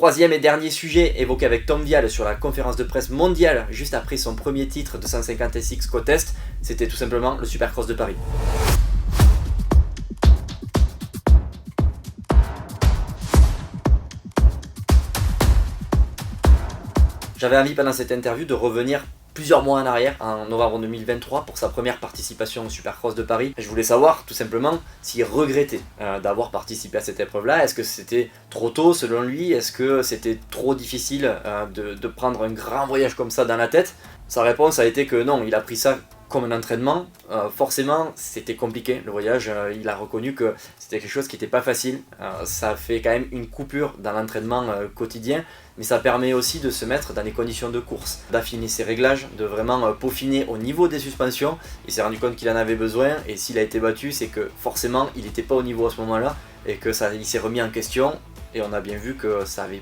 Troisième et dernier sujet évoqué avec Tom Vial sur la conférence de presse mondiale juste après son premier titre de 150 SX Côte Est, c'était tout simplement le Supercross de Paris. J'avais envie pendant cette interview de revenir plusieurs mois en arrière, en novembre 2023, pour sa première participation au Supercross de Paris. Je voulais savoir tout simplement s'il regrettait d'avoir participé à cette épreuve-là. Est-ce que c'était trop tôt selon lui? Est-ce que c'était trop difficile de prendre un grand voyage comme ça dans la tête? Sa réponse a été que non, il a pris ça comme un entraînement. Forcément, c'était compliqué le voyage. Il a reconnu que c'était quelque chose qui n'était pas facile. Ça fait quand même une coupure dans l'entraînement quotidien, mais ça permet aussi de se mettre dans les conditions de course, d'affiner ses réglages, de vraiment peaufiner au niveau des suspensions. Il s'est rendu compte qu'il en avait besoin, et s'il a été battu, c'est que forcément il n'était pas au niveau à ce moment-là, et que ça, il s'est remis en question, et on a bien vu que ça avait